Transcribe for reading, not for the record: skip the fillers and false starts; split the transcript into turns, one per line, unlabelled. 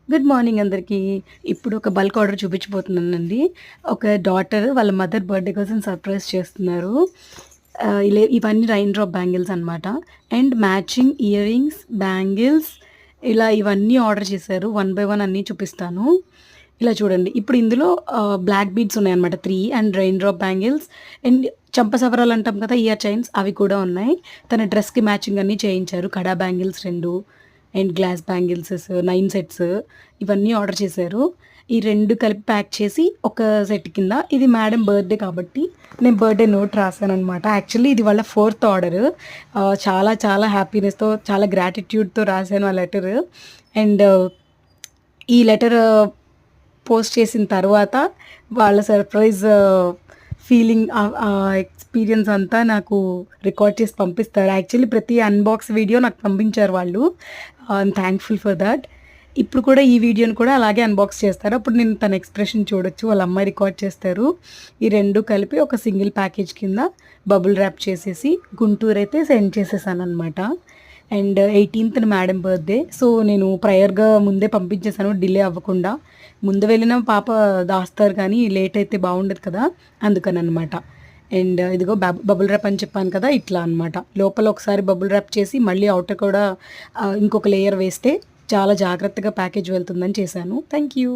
Good morning అందరికీ. ఇప్పుడు ఒక బల్క్ ఆర్డర్ చూపించబోతున్నానండి. ఒక డాటర్ వాళ్ళ మదర్ బర్త్‌డే కోసం సర్ప్రైజ్ చేస్తున్నారు. ఇవన్నీ రైన్ డ్రాప్ బ్యాంగిల్స్ అనమాట. And matching ear rings, bangles ఇలా ఇవన్నీ ఆర్డర్ చేశారు. వన్ బై వన్ అన్నీ చూపిస్తాను. ఇలా చూడండి. ఇప్పుడు ఇందులో బ్లాక్ బీడ్స్ ఉన్నాయన్నమాట 3 and rain drop bangles and చంపసవరాలు అంటాం కదా! ఇయర్ చైన్స్ అవి కూడా ఉన్నాయి. తన డ్రెస్‌కి మ్యాచింగ్ అన్నీ చేయించారు. కడా బ్యాంగిల్స్ 2 అండ్ గ్లాస్ బ్యాంగిల్సెస్ 9 సెట్స్ ఇవన్నీ ఆర్డర్ చేశారు. ఈ 2 కలిపి ప్యాక్ చేసి ఒక సెట్ కింద ఇది మేడం బర్త్‌డే కాబట్టి నేను బర్త్‌డే నోట్ రాసాననమాట. యాక్చువల్లీ ఇది వాళ్ళ 4థ్ ఆర్డర్. చాలా చాలా హ్యాపీనెస్‌తో చాలా గ్రాటిట్యూడ్‌తో రాసాను ఆ లెటర్. అండ్ ఈ లెటర్ పోస్ట్ చేసిన తర్వాత వాళ్ళ సర్ప్రైజ్ ఫీలింగ్ ఎక్స్‌పీరియన్స్ అంతా నాకు రికార్డ్ చేసి పంపిస్తారు. యాక్చువల్లీ ప్రతి అన్‌బాక్స్ వీడియో నాకు పంపించారు వాళ్ళు. I'm thankful for that. ఇప్పుడు కూడా ఈ వీడియోని కూడా అలాగే అన్‌బాక్స్ చేస్తారు. అప్పుడు నేను తన ఎక్స్‌ప్రెషన్ చూడొచ్చు. వాళ్ళ అమ్మాయి రికార్డ్ చేస్తారు. ఈ 2 కలిపి ఒక సింగిల్ ప్యాకేజ్ కింద బబుల్ ర్యాప్ చేసేసి గుంటూరు అయితే సెండ్ చేసేసాననమాట. అండ్ 18థ్ మేడం బర్త్‌డే. సో నేను ప్రయర్‌గా ముందే పంపించేసాను డిలే అవ్వకుండా. ముందు వెళ్ళిన పాప దాస్తారు కానీ లేట్ అయితే బాగుండదు కదా! అందుకననమాట. అండ్ ఇదిగో బబుల్ ర్యాప్ అని చెప్పాను కదా! ఇట్లా అనమాట. లోపల ఒకసారి బబుల్ ర్యాప్ చేసి మళ్ళీ ఔటర్ కూడా ఇంకొక లేయర్ వేస్తే చాలా జాగ్రత్తగా ప్యాకేజ్ వెళ్తుందని చేశాను. Thank you.